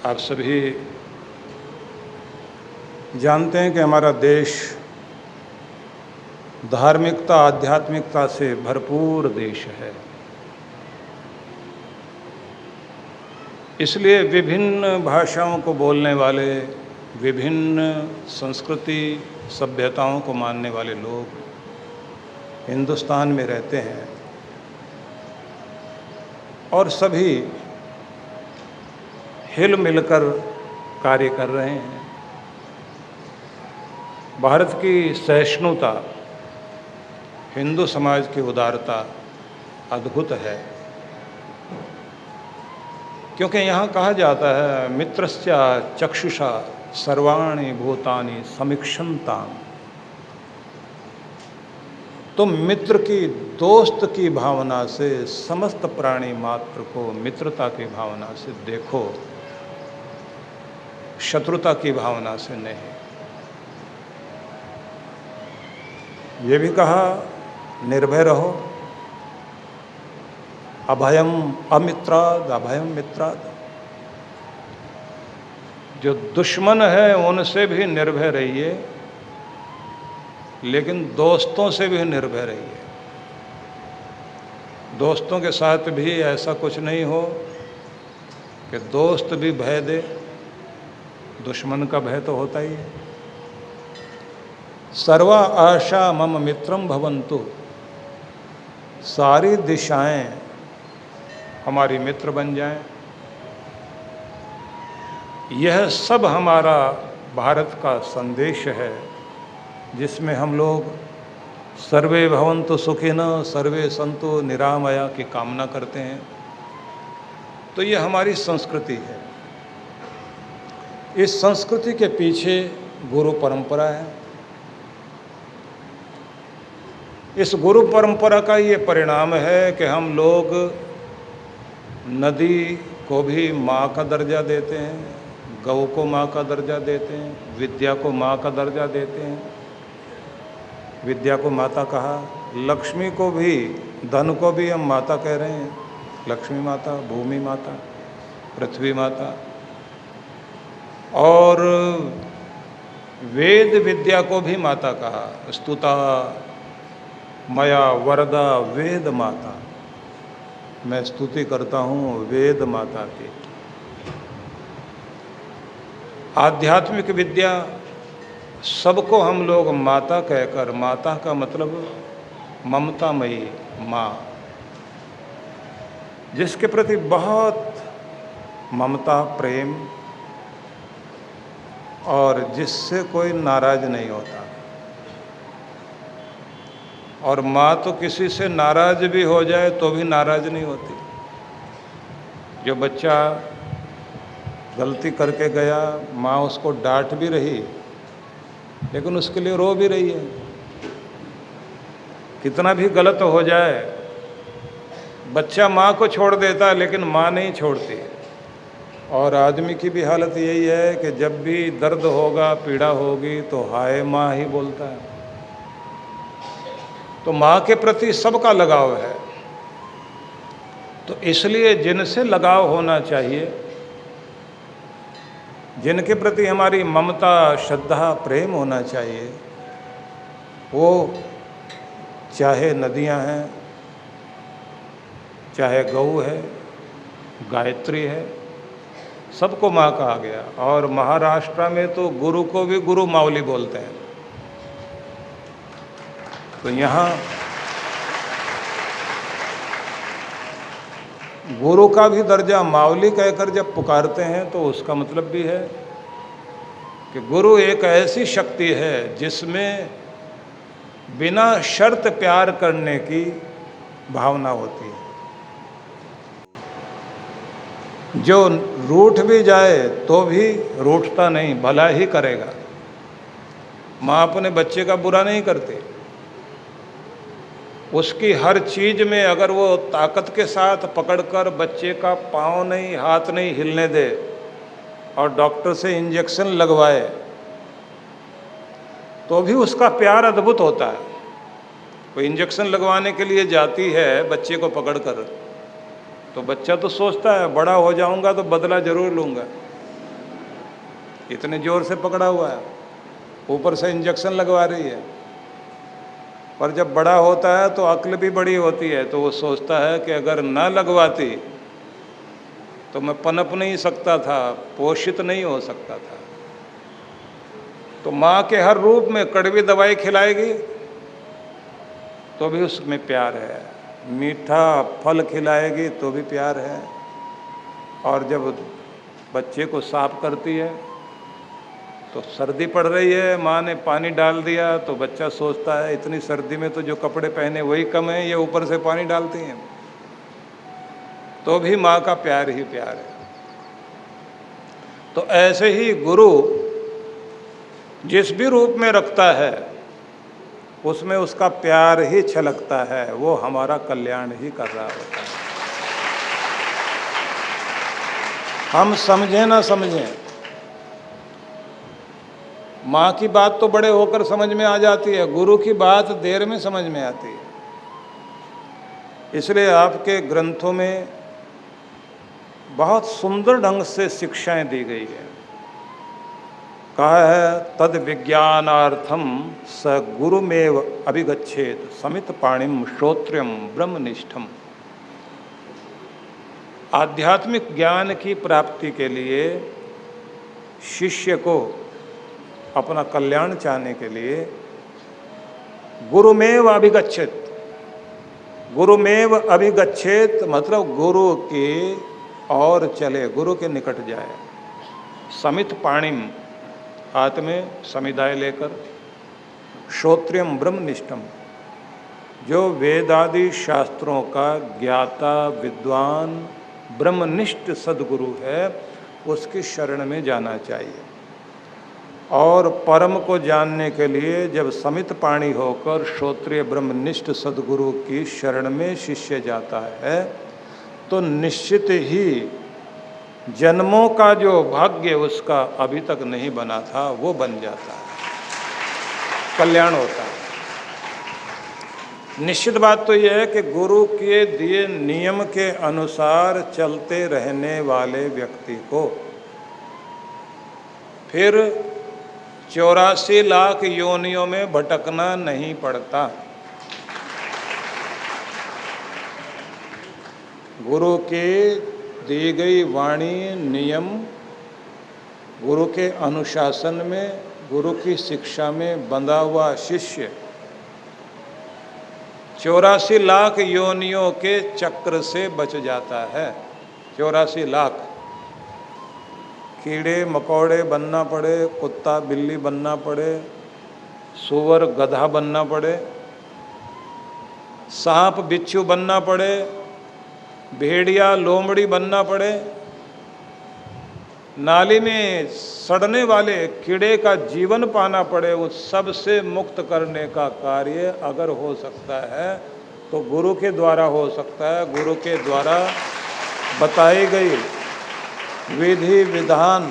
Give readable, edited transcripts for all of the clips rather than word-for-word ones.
आप सभी जानते हैं कि हमारा देश धार्मिकता आध्यात्मिकता से भरपूर देश है। इसलिए विभिन्न भाषाओं को बोलने वाले, विभिन्न संस्कृति सभ्यताओं को मानने वाले लोग हिंदुस्तान में रहते हैं और सभी हिल मिलकर कार्य कर रहे हैं। भारत की सहिष्णुता, हिंदू समाज की उदारता अद्भुत है, क्योंकि यहाँ कहा जाता है मित्रस्य चक्षुषा सर्वाणि भूतानि समीक्षन्ताम्। तो मित्र की, दोस्त की भावना से समस्त प्राणी मात्र को मित्रता की भावना से देखो, शत्रुता की भावना से नहीं। ये भी कहा निर्भय रहो, अभयम अमित्राद अभयम मित्राद। जो दुश्मन है उनसे भी निर्भय रहिए, लेकिन दोस्तों से भी निर्भय रहिए। दोस्तों के साथ भी ऐसा कुछ नहीं हो कि दोस्त भी भय दे, दुश्मन का भय तो होता ही है। सर्वा आशा मम मित्रम भवन्तु, सारी दिशाएं हमारी मित्र बन जाएं। यह सब हमारा भारत का संदेश है, जिसमें हम लोग सर्वे भवन्तु सुखिनः सर्वे सन्तु निरामया की कामना करते हैं। तो ये हमारी संस्कृति है। इस संस्कृति के पीछे गुरु परंपरा है। इस गुरु परंपरा का ये परिणाम है कि हम लोग नदी को भी माँ का दर्जा देते हैं, गौ को माँ का दर्जा देते हैं, विद्या को माँ का दर्जा देते हैं, विद्या को माता कहा, लक्ष्मी को भी, धन को भी हम माता कह रहे हैं, लक्ष्मी माता, भूमि माता, पृथ्वी माता। और वेद विद्या को भी माता कहा, स्तुता मया वरदा वेद माता। मैं स्तुति करता हूँ वेद माता की। आध्यात्मिक विद्या सबको हम लोग माता कहकर, माता का मतलब ममतामयी माँ, जिसके प्रति बहुत ममता प्रेम और जिससे कोई नाराज नहीं होता। और माँ तो किसी से नाराज भी हो जाए तो भी नाराज नहीं होती। जो बच्चा गलती करके गया, माँ उसको डांट भी रही, लेकिन उसके लिए रो भी रही है। कितना भी गलत हो जाए, बच्चा माँ को छोड़ देता है लेकिन माँ नहीं छोड़ती। और आदमी की भी हालत यही है कि जब भी दर्द होगा, पीड़ा होगी, तो हाय माँ ही बोलता है। तो माँ के प्रति सबका लगाव है। तो इसलिए जिनसे लगाव होना चाहिए, जिनके प्रति हमारी ममता श्रद्धा प्रेम होना चाहिए, वो चाहे नदियाँ हैं, चाहे गऊ है, गायत्री है, सबको माँ कहा गया। और महाराष्ट्र में तो गुरु को भी गुरु मावली बोलते हैं। तो यहाँ गुरु का भी दर्जा मावली कहकर जब पुकारते हैं तो उसका मतलब भी है कि गुरु एक ऐसी शक्ति है जिसमें बिना शर्त प्यार करने की भावना होती है। जो रूठ भी जाए तो भी रूठता नहीं, भला ही करेगा। माँ अपने बच्चे का बुरा नहीं करती। उसकी हर चीज़ में अगर वो ताकत के साथ पकड़कर बच्चे का पाँव नहीं, हाथ नहीं हिलने दे और डॉक्टर से इंजेक्शन लगवाए, तो भी उसका प्यार अद्भुत होता है। कोई इंजेक्शन लगवाने के लिए जाती है बच्चे को पकड़कर, तो बच्चा तो सोचता है बड़ा हो जाऊंगा तो बदला जरूर लूँगा, इतने जोर से पकड़ा हुआ है, ऊपर से इंजेक्शन लगवा रही है। पर जब बड़ा होता है तो अक्ल भी बड़ी होती है, तो वो सोचता है कि अगर ना लगवाती तो मैं पनप नहीं सकता था, पोषित नहीं हो सकता था। तो माँ के हर रूप में कड़वी दवाई खिलाएगी तो भी उसमें प्यार है, मीठा फल खिलाएगी तो भी प्यार है। और जब बच्चे को साफ करती है तो सर्दी पड़ रही है, माँ ने पानी डाल दिया तो बच्चा सोचता है इतनी सर्दी में तो जो कपड़े पहने वही कम है, ये ऊपर से पानी डालती हैं, तो भी माँ का प्यार ही प्यार है। तो ऐसे ही गुरु जिस भी रूप में रखता है उसमें उसका प्यार ही छलकता है, वो हमारा कल्याण ही कर रहा होता है। हम समझें ना समझें, माँ की बात तो बड़े होकर समझ में आ जाती है, गुरु की बात देर में समझ में आती है। इसलिए आपके ग्रंथों में बहुत सुंदर ढंग से शिक्षाएं दी गई है। कहा है तद विज्ञानार्थम स गुरुमेव अभिगच्छेत समित पाणिम श्रोत्रियम ब्रह्मनिष्ठम। आध्यात्मिक ज्ञान की प्राप्ति के लिए शिष्य को अपना कल्याण चाहने के लिए गुरुमेव अभिगच्छेत, गुरुमेव अभिगच्छेत मतलब गुरु के और चले, गुरु के निकट जाए। समित पाणिम हाथ में समिदाय लेकर, श्रोत्रियम ब्रह्मनिष्ठम जो वेदादि शास्त्रों का ज्ञाता विद्वान ब्रह्मनिष्ठ सद्गुरु है उसकी शरण में जाना चाहिए। और परम को जानने के लिए जब समित पाणी होकर श्रोत्रिय ब्रह्मनिष्ठ सद्गुरु की शरण में शिष्य जाता है तो निश्चित ही जन्मों का जो भाग्य उसका अभी तक नहीं बना था वो बन जाता है, कल्याण होता है। निश्चित बात तो यह है कि गुरु के दिए नियम के अनुसार चलते रहने वाले व्यक्ति को फिर 84 लाख योनियों में भटकना नहीं पड़ता। गुरु के दी गई वाणी नियम, गुरु के अनुशासन में, गुरु की शिक्षा में बंधा हुआ शिष्य 84 लाख योनियों के चक्र से बच जाता है। 84 लाख कीड़े मकोड़े बनना पड़े, कुत्ता बिल्ली बनना पड़े, सूअर गधा बनना पड़े, सांप बिच्छू बनना पड़े, भेड़िया लोमड़ी बनना पड़े, नाली में सड़ने वाले कीड़े का जीवन पाना पड़े, उस सब से मुक्त करने का कार्य अगर हो सकता है तो गुरु के द्वारा हो सकता है। गुरु के द्वारा बताई गई विधि विधान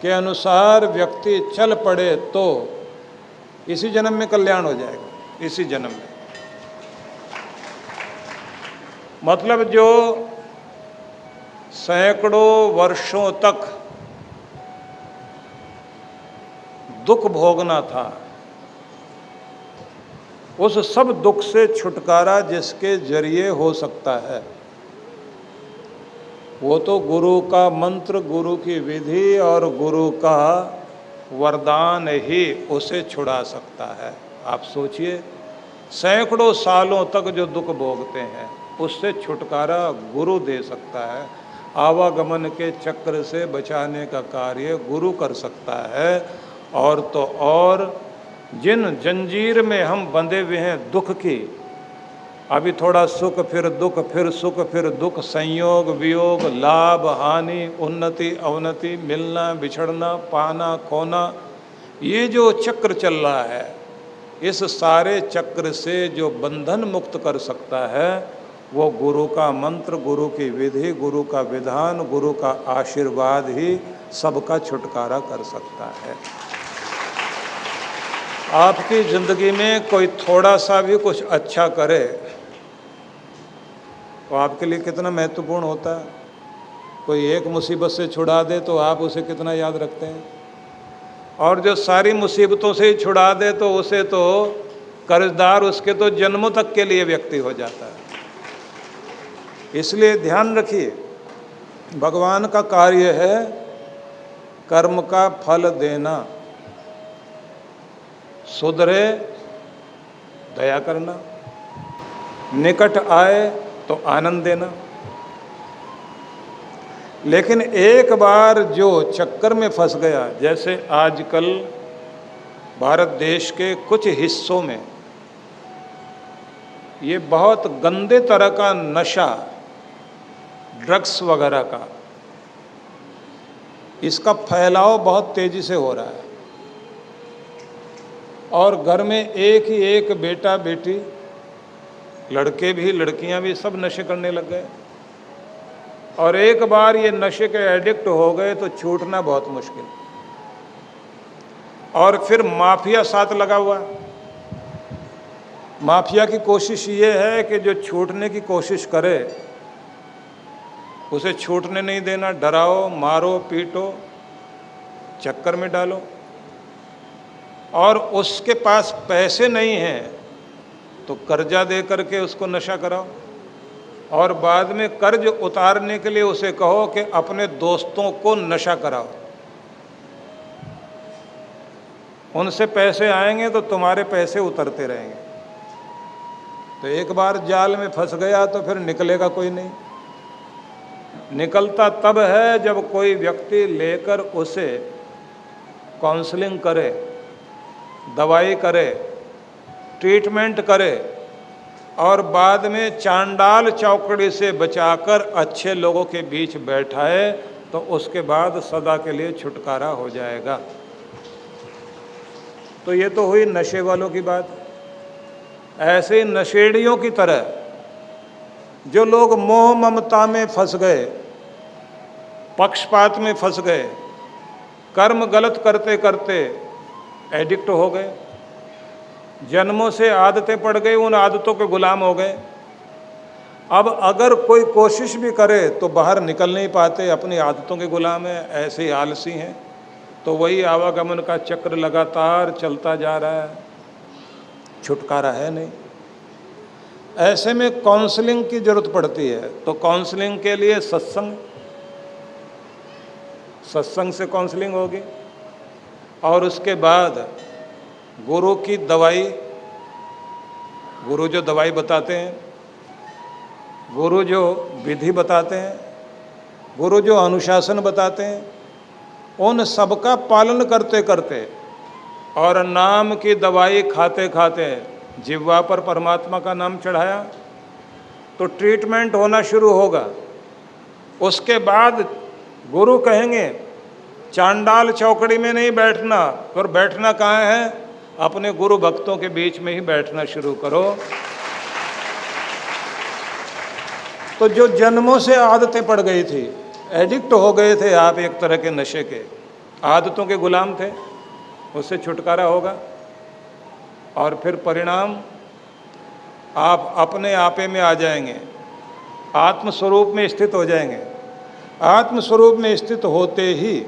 के अनुसार व्यक्ति चल पड़े तो इसी जन्म में कल्याण हो जाएगा, इसी जन्म में। मतलब जो सैकड़ों वर्षों तक दुख भोगना था, उस सब दुख से छुटकारा जिसके जरिए हो सकता है वो तो गुरु का मंत्र, गुरु की विधि और गुरु का वरदान ही उसे छुड़ा सकता है। आप सोचिए, सैकड़ों सालों तक जो दुख भोगते हैं उससे छुटकारा गुरु दे सकता है। आवागमन के चक्र से बचाने का कार्य गुरु कर सकता है। और तो और जिन जंजीर में हम बंधे हुए हैं दुख की, अभी थोड़ा सुख फिर दुख, फिर सुख फिर दुख, संयोग वियोग, लाभ हानि, उन्नति अवनति, मिलना बिछड़ना, पाना खोना, ये जो चक्र चल रहा है, इस सारे चक्र से जो बंधन मुक्त कर सकता है वो गुरु का मंत्र, गुरु की विधि, गुरु का विधान, गुरु का आशीर्वाद ही सबका छुटकारा कर सकता है। आपकी जिंदगी में कोई थोड़ा सा भी कुछ अच्छा करे तो आपके लिए कितना महत्वपूर्ण होता है। कोई एक मुसीबत से छुड़ा दे तो आप उसे कितना याद रखते हैं, और जो सारी मुसीबतों से ही छुड़ा दे तो उसे तो कर्जदार उसके तो जन्मों तक के लिए व्यक्ति हो जाता है। इसलिए ध्यान रखिए, भगवान का कार्य है कर्म का फल देना, सुधरे दया करना, निकट आए तो आनंद देना। लेकिन एक बार जो चक्कर में फंस गया, जैसे आजकल भारत देश के कुछ हिस्सों में ये बहुत गंदे तरह का नशा, ड्रग्स वगैरह का, इसका फैलाव बहुत तेजी से हो रहा है, और घर में एक ही एक बेटा बेटी, लड़के भी लड़कियां भी सब नशे करने लग गए, और एक बार ये नशे के एडिक्ट हो गए तो छूटना बहुत मुश्किल। और फिर माफिया साथ लगा हुआ। माफिया की कोशिश ये है कि जो छूटने की कोशिश करे उसे छूटने नहीं देना, डराओ, मारो, पीटो, चक्कर में डालो, और उसके पास पैसे नहीं हैं तो कर्जा दे करके उसको नशा कराओ, और बाद में कर्ज उतारने के लिए उसे कहो कि अपने दोस्तों को नशा कराओ, उनसे पैसे आएंगे तो तुम्हारे पैसे उतरते रहेंगे। तो एक बार जाल में फंस गया तो फिर निकलेगा कोई नहीं। निकलता तब है जब कोई व्यक्ति लेकर उसे काउंसलिंग करे, दवाई करे, ट्रीटमेंट करे, और बाद में चांडाल चौकड़ी से बचाकर अच्छे लोगों के बीच बैठाए, तो उसके बाद सदा के लिए छुटकारा हो जाएगा। तो ये तो हुई नशे वालों की बात। ऐसे ही नशेड़ियों की तरह जो लोग मोह ममता में फंस गए, पक्षपात में फंस गए, कर्म गलत करते करते एडिक्ट हो गए, जन्मों से आदतें पड़ गई, उन आदतों के गुलाम हो गए। अब अगर कोई कोशिश भी करे तो बाहर निकल नहीं पाते, अपनी आदतों के गुलाम हैं, ऐसे ही आलसी हैं। तो वही आवागमन का चक्र लगातार चलता जा रहा है, छुटकारा है नहीं। ऐसे में काउंसलिंग की जरूरत पड़ती है। तो काउंसलिंग के लिए सत्संग से काउंसलिंग होगी, और उसके बाद गुरु की दवाई, गुरु जो दवाई बताते हैं, गुरु जो विधि बताते हैं, गुरु जो अनुशासन बताते हैं, उन सबका पालन करते करते और नाम की दवाई खाते खाते जिह्वा पर परमात्मा का नाम चढ़ाया तो ट्रीटमेंट होना शुरू होगा। उसके बाद गुरु कहेंगे चांडाल चौकड़ी में नहीं बैठना, और बैठना कहाँ है? अपने गुरु भक्तों के बीच में ही बैठना शुरू करो। तो जो जन्मों से आदतें पड़ गई थी, एडिक्ट हो गए थे आप, एक तरह के नशे के, आदतों के गुलाम थे, उससे छुटकारा होगा। और फिर परिणाम आप अपने आपे में आ जाएंगे, आत्मस्वरूप में स्थित हो जाएंगे। आत्मस्वरूप में स्थित होते ही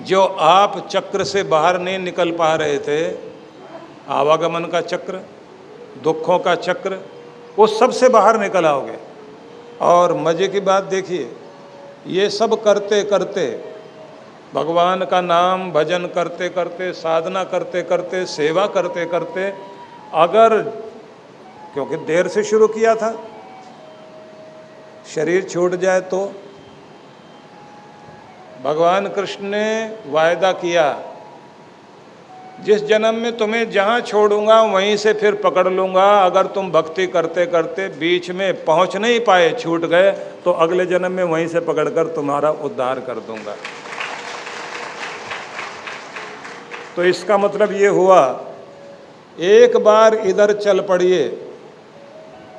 जो आप चक्र से बाहर नहीं निकल पा रहे थे, आवागमन का चक्र, दुखों का चक्र, वो सब से बाहर निकल आओगे। और मज़े की बात देखिए, ये सब करते करते, भगवान का नाम भजन करते करते, साधना करते करते, सेवा करते करते, अगर, क्योंकि देर से शुरू किया था, शरीर छूट जाए तो भगवान कृष्ण ने वायदा किया, जिस जन्म में तुम्हें जहाँ छोड़ूंगा वहीं से फिर पकड़ लूँगा। अगर तुम भक्ति करते करते बीच में पहुँच नहीं पाए, छूट गए, तो अगले जन्म में वहीं से पकड़कर तुम्हारा उद्धार कर दूँगा। तो इसका मतलब ये हुआ, एक बार इधर चल पड़िए।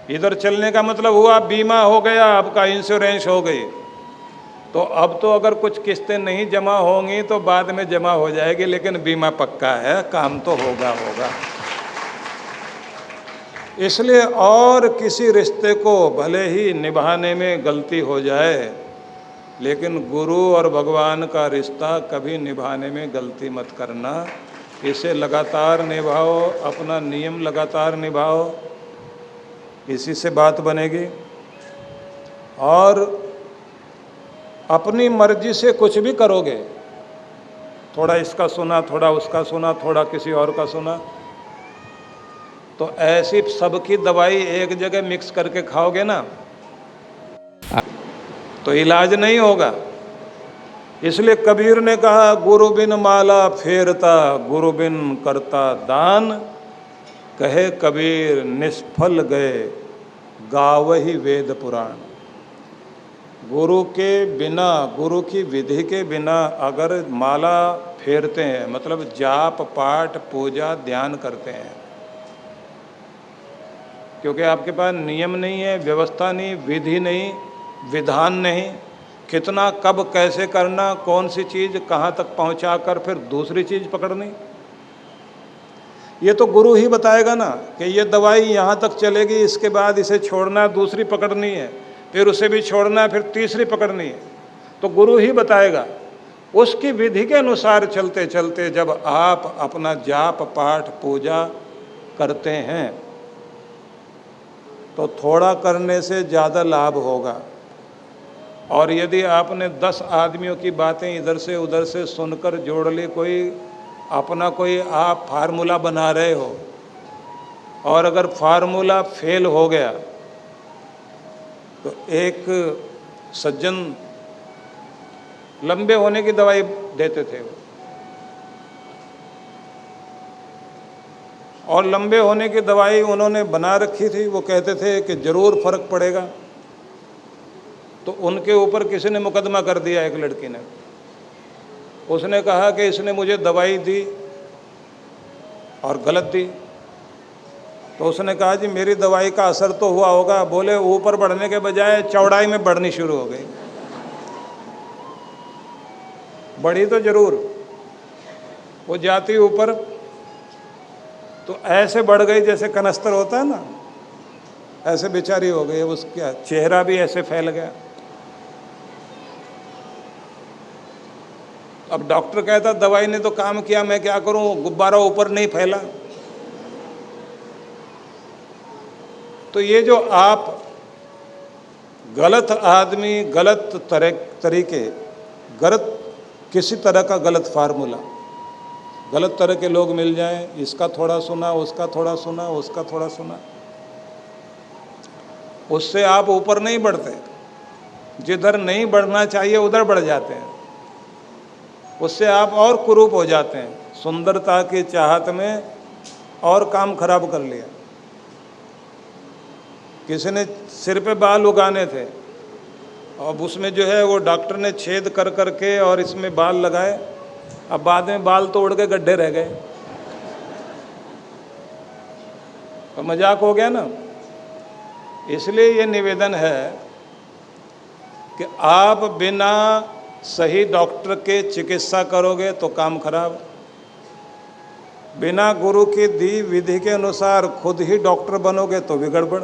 इधर चलने का मतलब हुआ बीमा हो गया, आपका इंश्योरेंस हो गई। तो अब तो अगर कुछ किस्तें नहीं जमा होंगी तो बाद में जमा हो जाएगी, लेकिन बीमा पक्का है, काम तो होगा। इसलिए और किसी रिश्ते को भले ही निभाने में गलती हो जाए लेकिन गुरु और भगवान का रिश्ता कभी निभाने में गलती मत करना। इसे लगातार निभाओ, अपना नियम लगातार निभाओ, इसी से बात बनेगी। और अपनी मर्जी से कुछ भी करोगे, थोड़ा इसका सुना, थोड़ा उसका सुना, थोड़ा किसी और का सुना, तो ऐसी सबकी दवाई एक जगह मिक्स करके खाओगे ना तो इलाज नहीं होगा। इसलिए कबीर ने कहा, गुरु बिन माला फेरता, गुरु बिन करता दान। कहे कबीर निष्फल गए, गावही वेद पुराण। गुरु के बिना, गुरु की विधि के बिना अगर माला फेरते हैं, मतलब जाप पाठ पूजा ध्यान करते हैं, क्योंकि आपके पास नियम नहीं है, व्यवस्था नहीं, विधि नहीं, विधान नहीं, कितना कब कैसे करना, कौन सी चीज़ कहाँ तक पहुँचाकर फिर दूसरी चीज़ पकड़नी, ये तो गुरु ही बताएगा ना कि ये दवाई यहाँ तक चलेगी, इसके बाद इसे छोड़ना, दूसरी पकड़नी है, फिर उसे भी छोड़ना है, फिर तीसरी पकड़नी है, तो गुरु ही बताएगा। उसकी विधि के अनुसार चलते चलते जब आप अपना जाप पाठ पूजा करते हैं तो थोड़ा करने से ज़्यादा लाभ होगा। और यदि आपने 10 आदमियों की बातें इधर से उधर से सुनकर जोड़ ली, कोई आप फार्मूला बना रहे हो और अगर फार्मूला फेल हो गया, तो एक सज्जन लंबे होने की दवाई देते थे और लंबे होने की दवाई उन्होंने बना रखी थी, वो कहते थे कि ज़रूर फर्क पड़ेगा। तो उनके ऊपर किसी ने मुकदमा कर दिया, एक लड़की ने। उसने कहा कि इसने मुझे दवाई दी और गलत दी। तो उसने कहा, जी मेरी दवाई का असर तो हुआ होगा। बोले, ऊपर बढ़ने के बजाय चौड़ाई में बढ़नी शुरू हो गई। बढ़ी तो जरूर, वो जाती ऊपर तो ऐसे बढ़ गई जैसे कनस्तर होता है ना, ऐसे बेचारी हो गई। उसका चेहरा भी ऐसे फैल गया। अब डॉक्टर कहता, दवाई ने तो काम किया, मैं क्या करूं, गुब्बारा ऊपर नहीं फैला। तो ये जो आप गलत आदमी, गलत तरीके, गलत किसी तरह का गलत फार्मूला, गलत तरह के लोग मिल जाएं, इसका थोड़ा सुना, उसका थोड़ा सुना, उसका थोड़ा सुना, उससे आप ऊपर नहीं बढ़ते। जिधर नहीं बढ़ना चाहिए उधर बढ़ जाते हैं, उससे आप और कुरूप हो जाते हैं। सुंदरता की चाहत में और काम खराब कर लिया। किसी ने सिर पे बाल उगाने थे, अब उसमें जो है वो डॉक्टर ने छेद कर करके और इसमें बाल लगाए। अब बाद में बाल तो उड़ के गड्ढे रह गए, तो मजाक हो गया ना। इसलिए ये निवेदन है कि आप बिना सही डॉक्टर के चिकित्सा करोगे तो काम खराब। बिना गुरु की दी विधि के अनुसार खुद ही डॉक्टर बनोगे तो भी गड़बड़।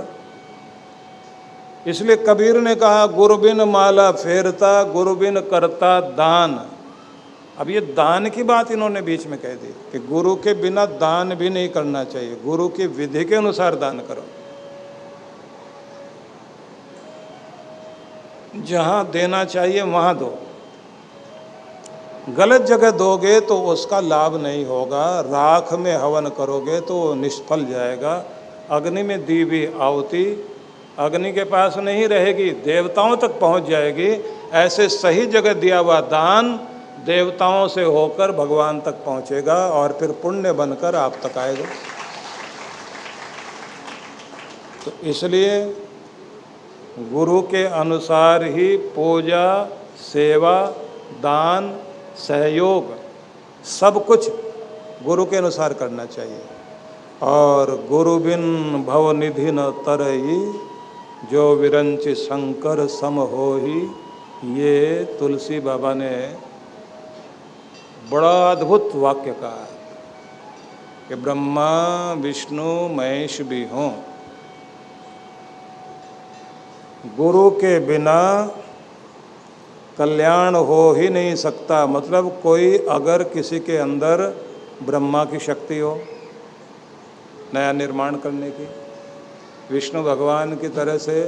इसलिए कबीर ने कहा, गुरु बिन माला फेरता, गुरु बिन करता दान। अब ये दान की बात इन्होंने बीच में कह दी कि गुरु के बिना दान भी नहीं करना चाहिए, गुरु की विधि के अनुसार दान करो। जहाँ देना चाहिए वहाँ दो, गलत जगह दोगे तो उसका लाभ नहीं होगा। राख में हवन करोगे तो निष्फल जाएगा। अग्नि में दी हुई आहुति अग्नि के पास नहीं रहेगी, देवताओं तक पहुँच जाएगी। ऐसे सही जगह दिया हुआ दान देवताओं से होकर भगवान तक पहुँचेगा और फिर पुण्य बनकर आप तक आएगा। तो इसलिए गुरु के अनुसार ही पूजा, सेवा, दान, सहयोग सब कुछ गुरु के अनुसार करना चाहिए। और गुरु बिन भव निधि न तरई, जो विरंचि शंकर सम होहि। ये तुलसी बाबा ने बड़ा अद्भुत वाक्य कहा है कि ब्रह्मा विष्णु महेश भी हों, गुरु के बिना कल्याण हो ही नहीं सकता। मतलब कोई अगर किसी के अंदर ब्रह्मा की शक्ति हो नया निर्माण करने की, विष्णु भगवान की तरह से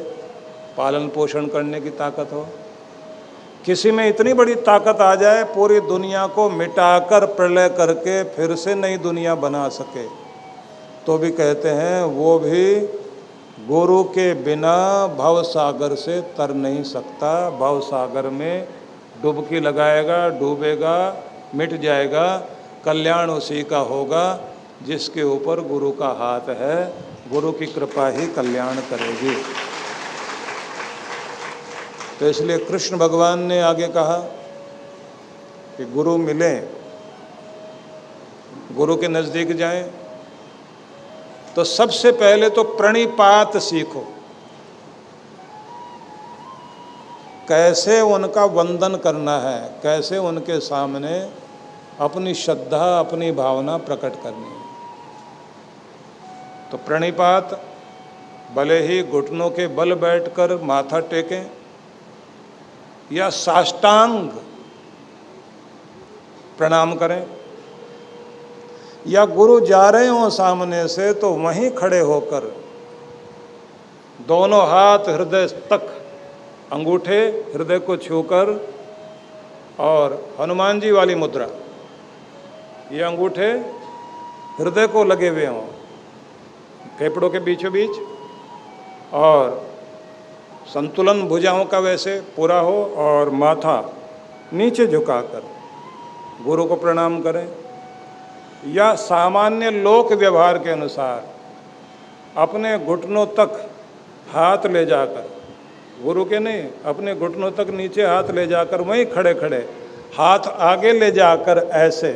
पालन पोषण करने की ताकत हो, किसी में इतनी बड़ी ताकत आ जाए पूरी दुनिया को मिटाकर प्रलय करके फिर से नई दुनिया बना सके, तो भी कहते हैं वो भी गुरु के बिना भव सागर से तर नहीं सकता। भव सागर में डुबकी लगाएगा, डूबेगा, मिट जाएगा। कल्याण उसी का होगा जिसके ऊपर गुरु का हाथ है। गुरु की कृपा ही कल्याण करेगी। तो इसलिए कृष्ण भगवान ने आगे कहा कि गुरु मिलें, गुरु के नज़दीक जाएं, तो सबसे पहले तो प्रणिपात सीखो, कैसे उनका वंदन करना है, कैसे उनके सामने अपनी श्रद्धा, अपनी भावना प्रकट करनी है। तो प्रणिपात, भले ही घुटनों के बल बैठकर माथा टेकें या साष्टांग प्रणाम करें, या गुरु जा रहे हों सामने से तो वहीं खड़े होकर दोनों हाथ हृदय तक, अंगूठे हृदय को छूकर, और हनुमान जी वाली मुद्रा, ये अंगूठे हृदय को लगे हुए हों, फेफड़ों के बीचों बीच, और संतुलन भुजाओं का वैसे पूरा हो, और माथा नीचे झुकाकर गुरु को प्रणाम करें, या सामान्य लोक व्यवहार के अनुसार अपने घुटनों तक हाथ ले जाकर, गुरु के नहीं, अपने घुटनों तक नीचे हाथ ले जाकर वहीं खड़े खड़े हाथ आगे ले जाकर ऐसे,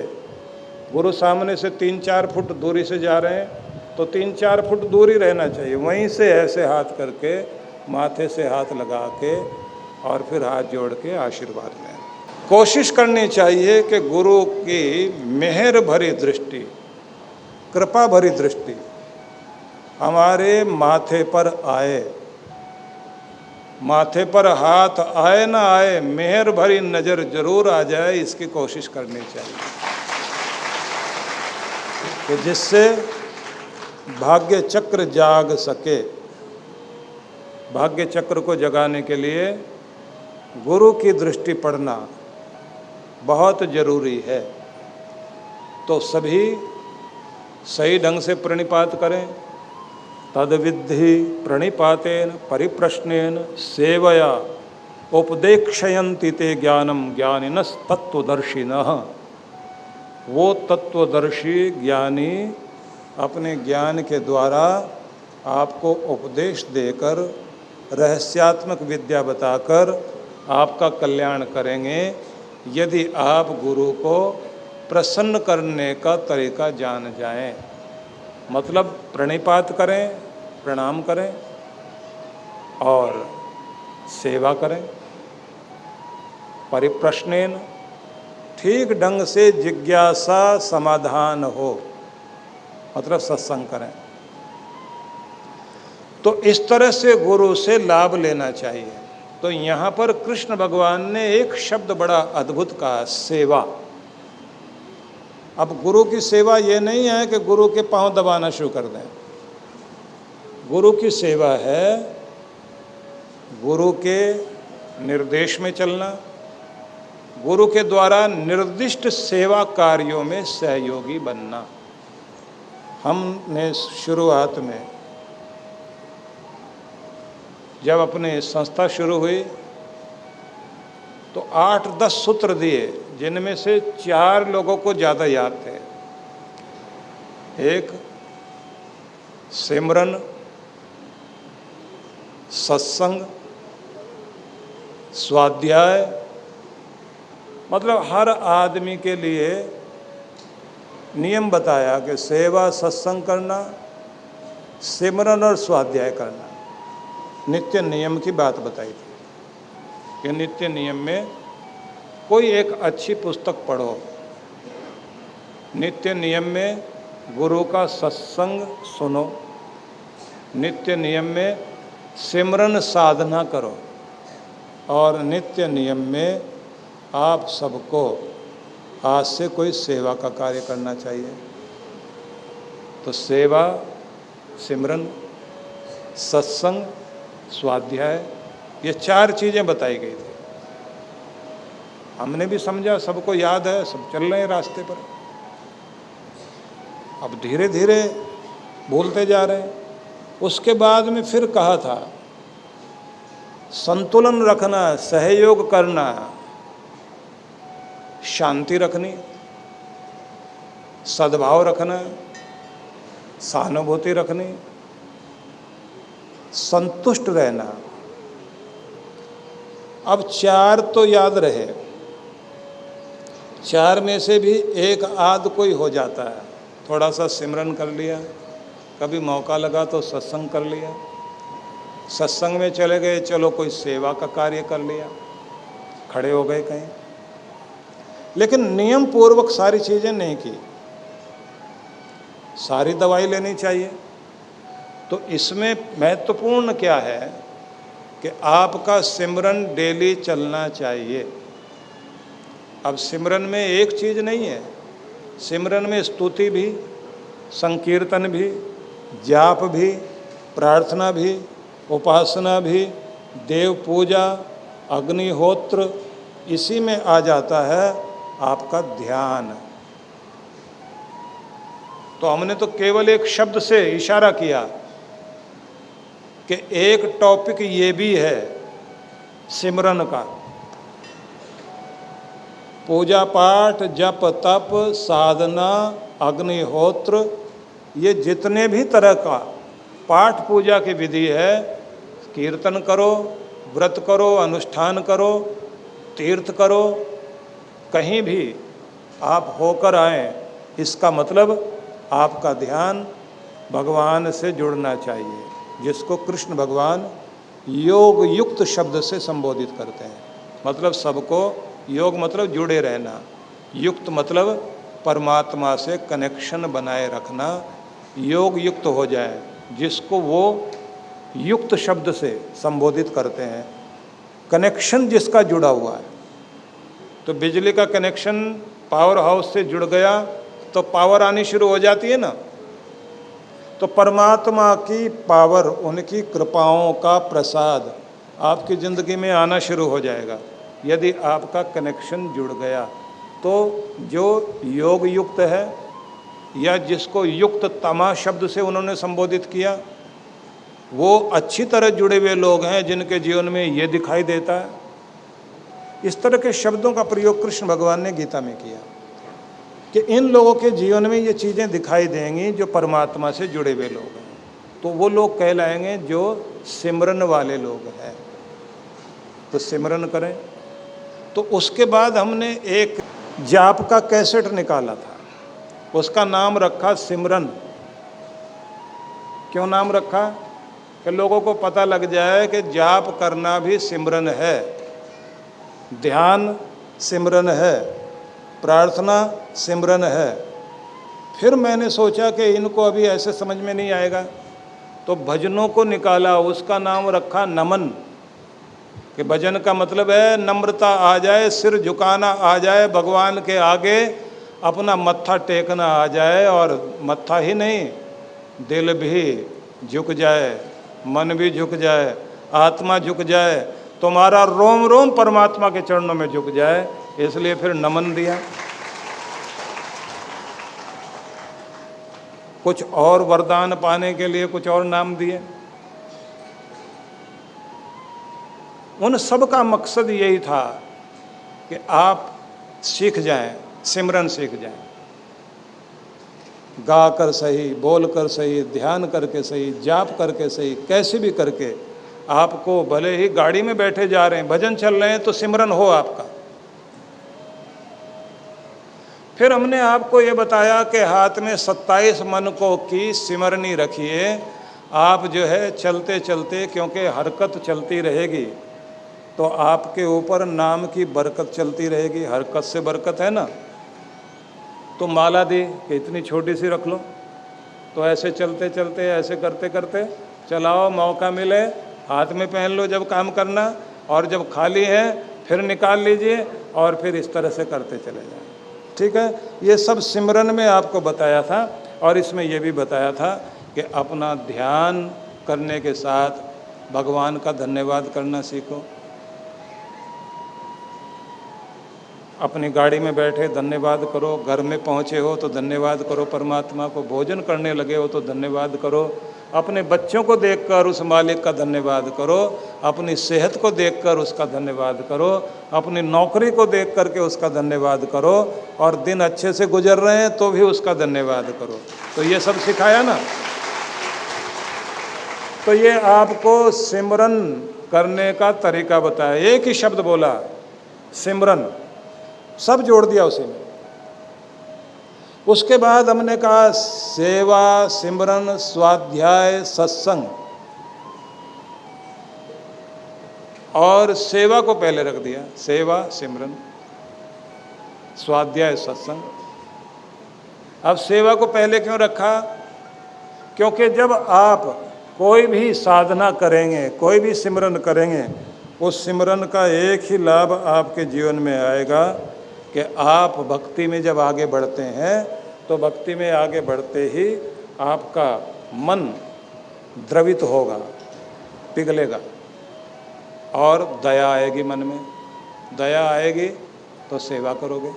गुरु सामने से 3-4 फुट दूरी से जा रहे हैं तो 3-4 फुट दूरी रहना चाहिए, वहीं से ऐसे हाथ करके माथे से हाथ लगा के और फिर हाथ जोड़ के आशीर्वाद लें। कोशिश करनी चाहिए कि गुरु की मेहर भरी दृष्टि, कृपा भरी दृष्टि हमारे माथे पर आए। माथे पर हाथ आए ना आए, मेहर भरी नज़र जरूर आ जाए, इसकी कोशिश करनी चाहिए कि जिससे भाग्य चक्र जाग सके। भाग्य चक्र को जगाने के लिए गुरु की दृष्टि पड़ना बहुत जरूरी है। तो सभी सही ढंग से प्रणिपात करें। तद्विद्धि प्रणिपातेन परिप्रश्नेन सेवया उपदेक्षयन्ति ते ज्ञानम ज्ञानिनस् तत्वदर्शिनः। वो तत्वदर्शी ज्ञानी अपने ज्ञान के द्वारा आपको उपदेश देकर, रहस्यात्मक विद्या बताकर आपका कल्याण करेंगे, यदि आप गुरु को प्रसन्न करने का तरीका जान जाएं। मतलब प्रणिपात करें, प्रणाम करें और सेवा करें। परिप्रश्नेन, ठीक ढंग से जिज्ञासा समाधान हो, मतलब सत्संग करें। तो इस तरह से गुरु से लाभ लेना चाहिए। तो यहाँ पर कृष्ण भगवान ने एक शब्द बड़ा अद्भुत कहा, सेवा। अब गुरु की सेवा ये नहीं है कि गुरु के पांव दबाना शुरू कर दें। गुरु की सेवा है गुरु के निर्देश में चलना, गुरु के द्वारा निर्दिष्ट सेवा कार्यों में सहयोगी बनना। हमने शुरुआत में जब अपनी संस्था शुरू हुई तो 8-10 सूत्र दिए, जिनमें से 4 लोगों को ज़्यादा याद थे। एक सिमरन, सत्संग, स्वाध्याय। मतलब हर आदमी के लिए नियम बताया कि सेवा, सत्संग करना, सिमरन और स्वाध्याय करना। नित्य नियम की बात बताई थी कि नित्य नियम में कोई एक अच्छी पुस्तक पढ़ो, नित्य नियम में गुरु का सत्संग सुनो, नित्य नियम में सिमरन साधना करो, और नित्य नियम में आप सबको आज से कोई सेवा का कार्य करना चाहिए। तो सेवा, सिमरन, सत्संग, स्वाध्याय, ये 4 चीज़ें बताई गई थी। हमने भी समझा, सबको याद है, सब चल रहे हैं रास्ते पर। अब धीरे धीरे भूलते जा रहे हैं। उसके बाद में फिर कहा था संतुलन रखना, सहयोग करना, शांति रखनी, सद्भाव रखना, सहानुभूति रखनी, संतुष्ट रहना। अब 4 तो याद रहे, 4 में से भी एक आध कोई हो जाता है। थोड़ा सा सिमरन कर लिया, कभी मौका लगा तो सत्संग कर लिया, सत्संग में चले गए, चलो कोई सेवा का कार्य कर लिया, खड़े हो गए कहीं, लेकिन नियम पूर्वक सारी चीज़ें नहीं की। सारी दवाई लेनी चाहिए। तो इसमें महत्वपूर्ण क्या है कि आपका सिमरन डेली चलना चाहिए। अब सिमरन में एक चीज़ नहीं है, सिमरन में स्तुति भी, संकीर्तन भी, जाप भी, प्रार्थना भी, उपासना भी, देव पूजा, अग्निहोत्र, इसी में आ जाता है आपका ध्यान। तो हमने तो केवल एक शब्द से इशारा किया कि एक टॉपिक ये भी है सिमरन का। पूजा पाठ, जप तप, साधना, अग्निहोत्र, ये जितने भी तरह का पाठ पूजा की विधि है, कीर्तन करो, व्रत करो, अनुष्ठान करो, तीर्थ करो, कहीं भी आप होकर आए, इसका मतलब आपका ध्यान भगवान से जुड़ना चाहिए, जिसको कृष्ण भगवान योग युक्त शब्द से संबोधित करते हैं। मतलब सबको, योग मतलब जुड़े रहना, युक्त मतलब परमात्मा से कनेक्शन बनाए रखना, योग युक्त हो जाए, जिसको वो युक्त शब्द से संबोधित करते हैं। कनेक्शन जिसका जुड़ा हुआ है, तो बिजली का कनेक्शन पावर हाउस से जुड़ गया तो पावर आनी शुरू हो जाती है ना। तो परमात्मा की पावर, उनकी कृपाओं का प्रसाद आपकी ज़िंदगी में आना शुरू हो जाएगा यदि आपका कनेक्शन जुड़ गया। तो जो योग युक्त है, या जिसको युक्त तमा शब्द से उन्होंने संबोधित किया, वो अच्छी तरह जुड़े हुए लोग हैं जिनके जीवन में ये दिखाई देता है। इस तरह के शब्दों का प्रयोग कृष्ण भगवान ने गीता में किया कि इन लोगों के जीवन में ये चीज़ें दिखाई देंगी जो परमात्मा से जुड़े हुए लोग हैं। तो वो लोग कहलाएंगे जो सिमरन वाले लोग हैं। तो सिमरन करें। तो उसके बाद हमने एक जाप का कैसेट निकाला था, उसका नाम रखा सिमरन। क्यों नाम रखा? कि लोगों को पता लग जाए कि जाप करना भी सिमरन है, ध्यान सिमरन है, प्रार्थना सिमरन है। फिर मैंने सोचा कि इनको अभी ऐसे समझ में नहीं आएगा, तो भजनों को निकाला, उसका नाम रखा नमन। कि भजन का मतलब है नम्रता आ जाए, सिर झुकाना आ जाए, भगवान के आगे अपना मत्था टेकना आ जाए, और मत्था ही नहीं, दिल भी झुक जाए, मन भी झुक जाए, आत्मा झुक जाए, तुम्हारा रोम रोम परमात्मा के चरणों में झुक जाए। इसलिए फिर नमन दिया। कुछ और वरदान पाने के लिए कुछ और नाम दिए। उन सब का मकसद यही था कि आप सीख जाएं, सिमरन सीख जाएं। गा कर सही, बोल कर सही, ध्यान करके सही, जाप करके सही, कैसे भी करके आपको, भले ही गाड़ी में बैठे जा रहे हैं, भजन चल रहे हैं, तो सिमरन हो आपका। फिर हमने आपको ये बताया कि हाथ में 27 मनकों की सिमरनी रखिए। आप जो है चलते चलते, क्योंकि हरकत चलती रहेगी तो आपके ऊपर नाम की बरकत चलती रहेगी। हरकत से बरकत है ना। तो माला दी कि इतनी छोटी सी रख लो, तो ऐसे चलते चलते, ऐसे करते करते चलाओ, मौका मिले हाथ में पहन लो जब काम करना, और जब खाली है फिर निकाल लीजिए और फिर इस तरह से करते चले जाएं। ठीक है, ये सब सिमरन में आपको बताया था। और इसमें ये भी बताया था कि अपना ध्यान करने के साथ भगवान का धन्यवाद करना सीखो। अपनी गाड़ी में बैठे धन्यवाद करो, घर में पहुँचे हो तो धन्यवाद करो परमात्मा को, भोजन करने लगे हो तो धन्यवाद करो, अपने बच्चों को देखकर उस मालिक का धन्यवाद करो, अपनी सेहत को देखकर उसका धन्यवाद करो, अपनी नौकरी को देख करके उसका धन्यवाद करो, और दिन अच्छे से गुजर रहे हैं तो भी उसका धन्यवाद करो। तो ये सब सिखाया ना। तो ये आपको सिमरन करने का तरीका बताया। एक ही शब्द बोला, सिमरन, सब जोड़ दिया उसी में। उसके बाद हमने कहा सेवा, सिमरन, स्वाध्याय, सत्संग। और सेवा को पहले रख दिया, सेवा, सिमरन, स्वाध्याय, सत्संग। अब सेवा को पहले क्यों रखा? क्योंकि जब आप कोई भी साधना करेंगे, कोई भी सिमरन करेंगे, उस सिमरन का एक ही लाभ आपके जीवन में आएगा कि आप भक्ति में जब आगे बढ़ते हैं तो भक्ति में आगे बढ़ते ही आपका मन द्रवित होगा, पिघलेगा, और दया आएगी मन में। दया आएगी तो सेवा करोगे,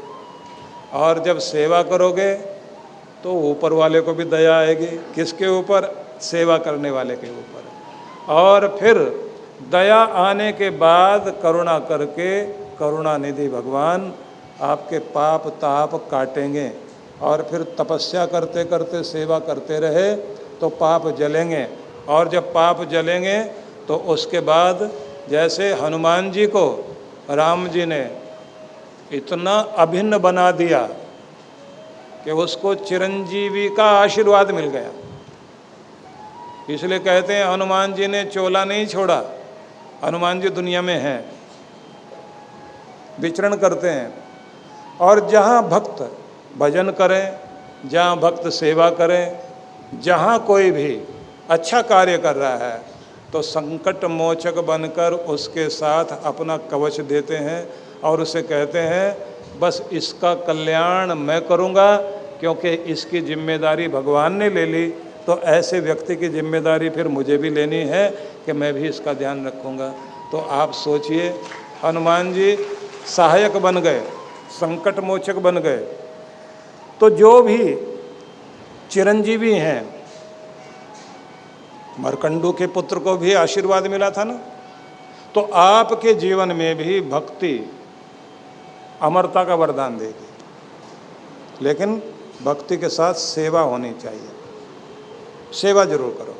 और जब सेवा करोगे तो ऊपर वाले को भी दया आएगी। किसके ऊपर? सेवा करने वाले के ऊपर। और फिर दया आने के बाद करुणा करके करुणानिधि भगवान आपके पाप ताप काटेंगे, और फिर तपस्या करते करते सेवा करते रहे तो पाप जलेंगे, और जब पाप जलेंगे तो उसके बाद जैसे हनुमान जी को राम जी ने इतना अभिन्न बना दिया कि उसको चिरंजीवी का आशीर्वाद मिल गया। इसलिए कहते हैं हनुमान जी ने चोला नहीं छोड़ा। हनुमान जी दुनिया में हैं, विचरण करते हैं, और जहाँ भक्त भजन करें, जहाँ भक्त सेवा करें, जहाँ कोई भी अच्छा कार्य कर रहा है तो संकट मोचक बनकर उसके साथ अपना कवच देते हैं और उसे कहते हैं बस इसका कल्याण मैं करूँगा, क्योंकि इसकी जिम्मेदारी भगवान ने ले ली, तो ऐसे व्यक्ति की जिम्मेदारी फिर मुझे भी लेनी है कि मैं भी इसका ध्यान रखूँगा। तो आप सोचिए, हनुमान जी सहायक बन गए, संकट मोचक बन गए। तो जो भी चिरंजीवी हैं, मरकंडू के पुत्र को भी आशीर्वाद मिला था ना, तो आपके जीवन में भी भक्ति अमरता का वरदान देगी। लेकिन भक्ति के साथ सेवा होनी चाहिए, सेवा जरूर करो।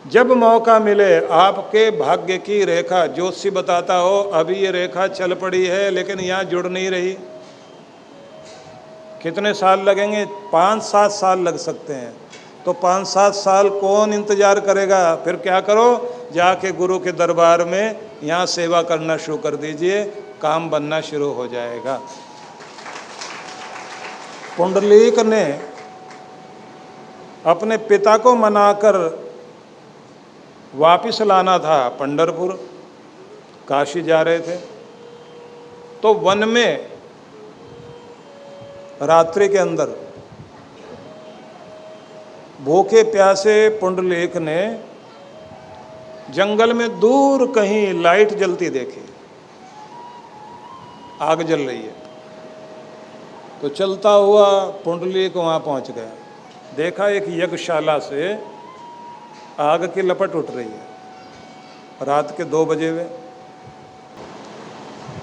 जब मौका मिले, आपके भाग्य की रेखा, ज्योतिषी बताता हो अभी ये रेखा चल पड़ी है लेकिन यहाँ जुड़ नहीं रही, कितने साल लगेंगे? 5-7 साल लग सकते हैं। तो 5-7 साल कौन इंतजार करेगा? फिर क्या करो, जाके गुरु के दरबार में यहाँ सेवा करना शुरू कर दीजिए, काम बनना शुरू हो जाएगा। पुंडलीक ने अपने पिता को मनाकर वापिस लाना था, पंढरपुर काशी जा रहे थे, तो वन में रात्रि के अंदर भूखे प्यासे पुंडलीक ने जंगल में दूर कहीं लाइट जलती देखी, आग जल रही है। तो चलता हुआ पुंडलीक वहाँ पहुँच गया, देखा एक यज्ञशाला से आग की लपट उठ रही है। रात के 2 बजे हुए,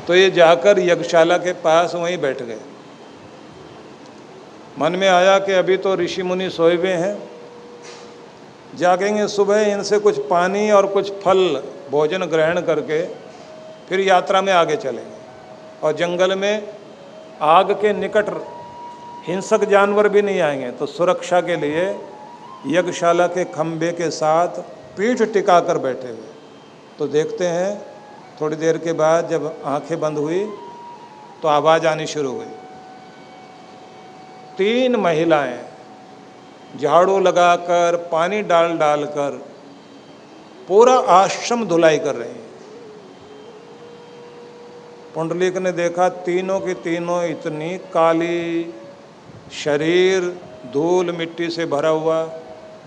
तो ये जाकर यज्ञशाला के पास वहीं बैठ गए। मन में आया कि अभी तो ऋषि मुनि सोए हुए हैं, जागेंगे सुबह, इनसे कुछ पानी और कुछ फल भोजन ग्रहण करके फिर यात्रा में आगे चलेंगे। और जंगल में आग के निकट हिंसक जानवर भी नहीं आएंगे, तो सुरक्षा के लिए यज्ञशाला के खंभे के साथ पीठ टिका कर बैठे हुए। तो देखते हैं थोड़ी देर के बाद जब आंखें बंद हुई तो आवाज़ आनी शुरू हुई। 3 महिलाएं झाड़ू लगाकर, पानी डाल डाल कर पूरा आश्रम धुलाई कर रही हैं। पुंडलीक ने देखा तीनों की तीनों इतनी काली, शरीर धूल मिट्टी से भरा हुआ,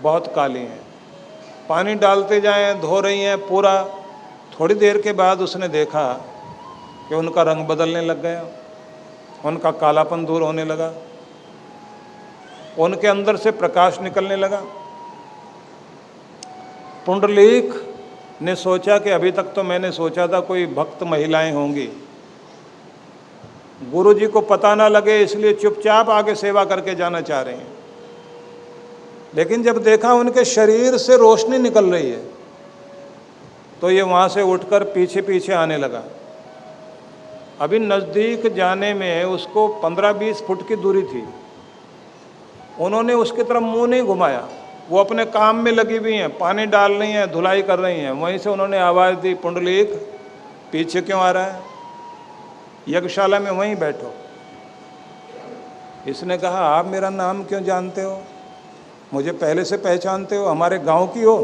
बहुत काली हैं। पानी डालते जाएं, धो रही हैं पूरा। थोड़ी देर के बाद उसने देखा कि उनका रंग बदलने लग गया, उनका कालापन दूर होने लगा, उनके अंदर से प्रकाश निकलने लगा। पुंडलीक ने सोचा कि अभी तक तो मैंने सोचा था कोई भक्त महिलाएं होंगी, गुरु जी को पता ना लगे इसलिए चुपचाप आगे सेवा करके जाना चाह रहे हैं। लेकिन जब देखा उनके शरीर से रोशनी निकल रही है तो ये वहाँ से उठकर पीछे पीछे आने लगा। अभी नज़दीक जाने में उसको 15-20 फुट की दूरी थी। उन्होंने उसकी तरफ मुंह नहीं घुमाया, वो अपने काम में लगी हुई हैं, पानी डाल रही हैं, धुलाई कर रही हैं। वहीं से उन्होंने आवाज़ दी, पुंडलीक पीछे क्यों आ रहा है, यज्ञशाला में वहीं बैठो। इसने कहा, आप मेरा नाम क्यों जानते हो, मुझे पहले से पहचानते हो, हमारे गांव की हो?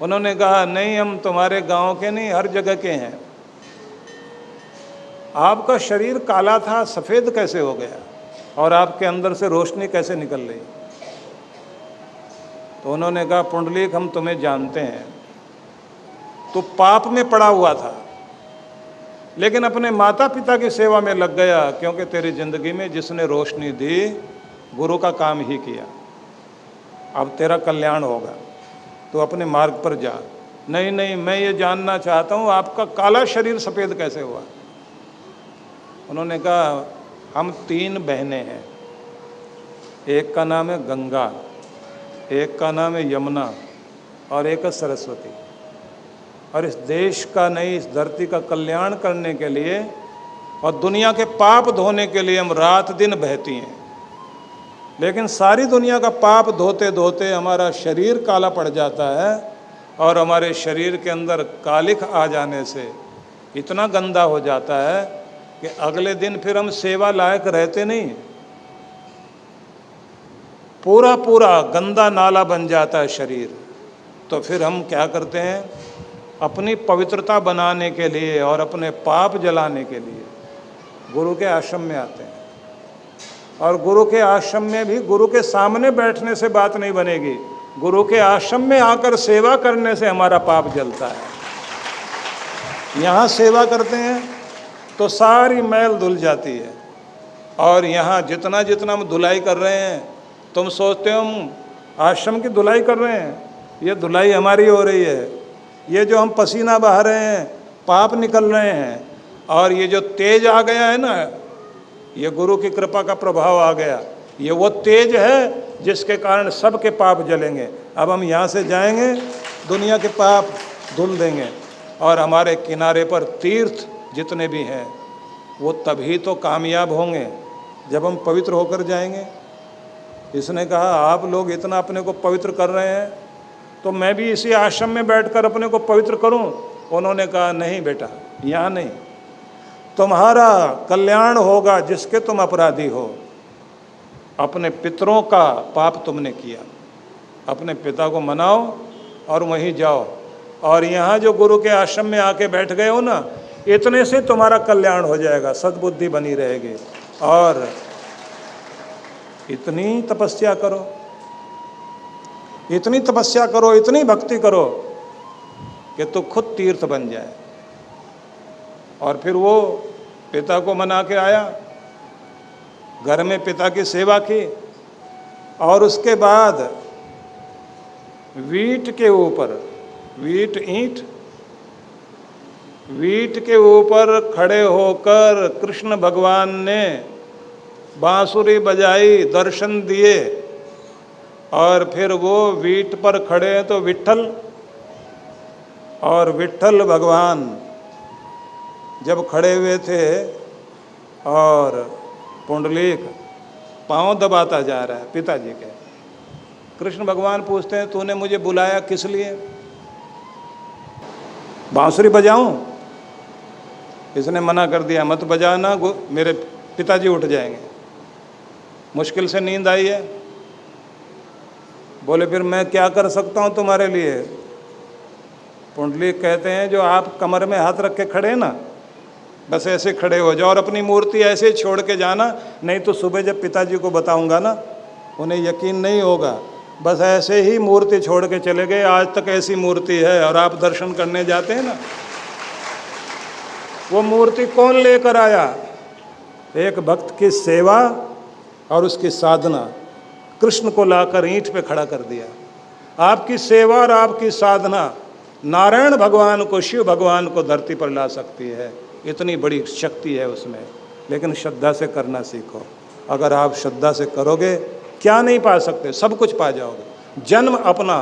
उन्होंने कहा, नहीं, हम तुम्हारे गांव के नहीं, हर जगह के हैं। आपका शरीर काला था, सफ़ेद कैसे हो गया, और आपके अंदर से रोशनी कैसे निकल रही? तो उन्होंने कहा, पुंडलीक हम तुम्हें जानते हैं, तो पाप में पड़ा हुआ था लेकिन अपने माता पिता की सेवा में लग गया, क्योंकि तेरी ज़िंदगी में जिसने रोशनी दी गुरु का काम ही किया। अब तेरा कल्याण होगा, तो अपने मार्ग पर जा। नहीं नहीं, मैं ये जानना चाहता हूँ आपका काला शरीर सफ़ेद कैसे हुआ? उन्होंने कहा, हम 3 बहनें हैं, एक का नाम है गंगा, एक का नाम है यमुना और एक है सरस्वती। और इस देश का नहीं, इस धरती का कल्याण करने के लिए और दुनिया के पाप धोने के लिए हम रात दिन बहती हैं। लेकिन सारी दुनिया का पाप धोते धोते हमारा शरीर काला पड़ जाता है, और हमारे शरीर के अंदर कालिख आ जाने से इतना गंदा हो जाता है कि अगले दिन फिर हम सेवा लायक रहते नहीं, पूरा पूरा गंदा नाला बन जाता है शरीर। तो फिर हम क्या करते हैं, अपनी पवित्रता बनाने के लिए और अपने पाप जलाने के लिए गुरु के आश्रम में आते हैं। और गुरु के आश्रम में भी गुरु के सामने बैठने से बात नहीं बनेगी, गुरु के आश्रम में आकर सेवा करने से हमारा पाप जलता है। यहाँ सेवा करते हैं तो सारी मैल धुल जाती है। और यहाँ जितना जितना हम धुलाई कर रहे हैं, तुम सोचते हो हम आश्रम की धुलाई कर रहे हैं, ये धुलाई हमारी हो रही है। ये जो हम पसीना बहा रहे हैं, पाप निकल रहे हैं, और ये जो तेज आ गया है ना, ये गुरु की कृपा का प्रभाव आ गया, ये वो तेज है जिसके कारण सबके पाप जलेंगे। अब हम यहाँ से जाएंगे, दुनिया के पाप धुल देंगे, और हमारे किनारे पर तीर्थ जितने भी हैं वो तभी तो कामयाब होंगे जब हम पवित्र होकर जाएंगे। इसने कहा, आप लोग इतना अपने को पवित्र कर रहे हैं, तो मैं भी इसी आश्रम में बैठकर अपने को पवित्र करूं? उन्होंने कहा, नहीं बेटा, यहाँ नहीं, तुम्हारा कल्याण होगा जिसके तुम अपराधी हो। अपने पितरों का पाप तुमने किया, अपने पिता को मनाओ और वहीं जाओ। और यहाँ जो गुरु के आश्रम में आके बैठ गए हो ना, इतने से तुम्हारा कल्याण हो जाएगा, सद्बुद्धि बनी रहेगी। और इतनी तपस्या करो, इतनी तपस्या करो, इतनी भक्ति करो कि तू खुद तीर्थ बन जाए। और फिर वो पिता को मना के आया, घर में पिता की सेवा की, और उसके बाद वीट के ऊपर, वीट के ऊपर खड़े होकर कृष्ण भगवान ने बांसुरी बजाई, दर्शन दिए। और फिर वो वीट पर खड़े हैं तो विट्ठल, और विट्ठल भगवान जब खड़े हुए थे और पुंडलीक पांव दबाता जा रहा है पिताजी के, कृष्ण भगवान पूछते हैं, तूने मुझे बुलाया किस लिए? बांसुरी बजाऊं? इसने मना कर दिया, मत बजाना, मेरे पिताजी उठ जाएंगे, मुश्किल से नींद आई है। बोले, फिर मैं क्या कर सकता हूँ तुम्हारे लिए? पुंडलीक कहते हैं जो आप कमर में हाथ रख के खड़े ना, बस ऐसे खड़े हो जाओ और अपनी मूर्ति ऐसे छोड़ के जाना, नहीं तो सुबह जब पिताजी को बताऊंगा ना उन्हें यकीन नहीं होगा। बस ऐसे ही मूर्ति छोड़ के चले गए, आज तक ऐसी मूर्ति है। और आप दर्शन करने जाते हैं ना, वो मूर्ति कौन लेकर आया? एक भक्त की सेवा और उसकी साधना, कृष्ण को लाकर ईंट पे खड़ा कर दिया। आपकी सेवा और आपकी साधना नारायण भगवान को, शिव भगवान को धरती पर ला सकती है, इतनी बड़ी शक्ति है उसमें। लेकिन श्रद्धा से करना सीखो। अगर आप श्रद्धा से करोगे, क्या नहीं पा सकते, सब कुछ पा जाओगे। जन्म अपना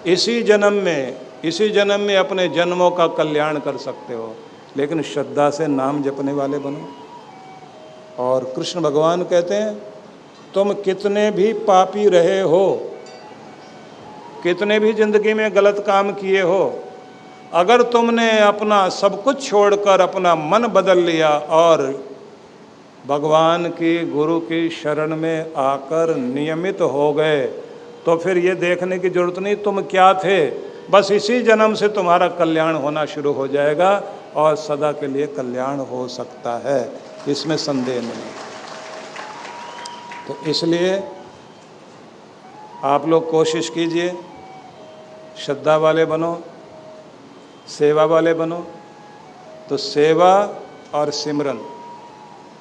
इसी जन्म में अपने जन्मों का कल्याण कर सकते हो, लेकिन श्रद्धा से नाम जपने वाले बनो। और कृष्ण भगवान कहते हैं, तुम कितने भी पापी रहे हो, कितने भी जिंदगी में गलत काम किए हो, अगर तुमने अपना सब कुछ छोड़कर अपना मन बदल लिया और भगवान की, गुरु की शरण में आकर नियमित हो गए, तो फिर ये देखने की जरूरत नहीं तुम क्या थे, बस इसी जन्म से तुम्हारा कल्याण होना शुरू हो जाएगा और सदा के लिए कल्याण हो सकता है, इसमें संदेह नहीं। तो इसलिए आप लोग कोशिश कीजिए, श्रद्धा वाले बनो, सेवा वाले बनो। तो सेवा और सिमरन,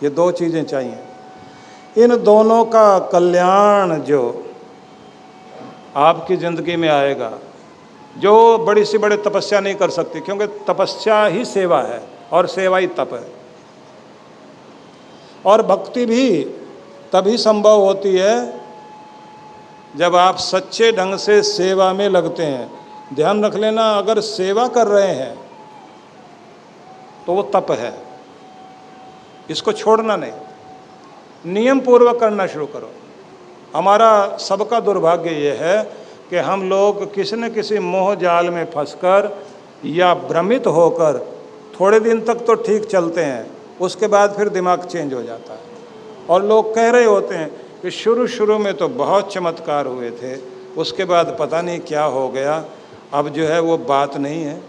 ये दो चीज़ें चाहिए। इन दोनों का कल्याण जो आपकी ज़िंदगी में आएगा, जो बड़ी से बड़ी तपस्या नहीं कर सकती, क्योंकि तपस्या ही सेवा है और सेवा ही तप है। और भक्ति भी तभी संभव होती है जब आप सच्चे ढंग से सेवा में लगते हैं। ध्यान रख लेना, अगर सेवा कर रहे हैं तो वो तप है, इसको छोड़ना नहीं, नियम पूर्वक करना शुरू करो। हमारा सबका दुर्भाग्य ये है कि हम लोग किसी न किसी मोह जाल में फंसकर या भ्रमित होकर थोड़े दिन तक तो ठीक चलते हैं, उसके बाद फिर दिमाग चेंज हो जाता है। और लोग कह रहे होते हैं कि शुरू में तो बहुत चमत्कार हुए थे, उसके बाद पता नहीं क्या हो गया, अब जो है वो बात नहीं है।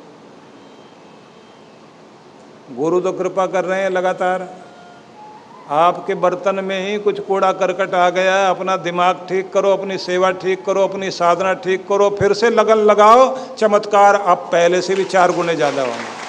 गुरु तो कृपा कर रहे हैं लगातार, आपके बर्तन में ही कुछ कूड़ा करकट आ गया है, अपना दिमाग ठीक करो, अपनी सेवा ठीक करो, अपनी साधना ठीक करो, फिर से लगन लगाओ, चमत्कार अब पहले से भी 4 गुने ज़्यादा होंगे।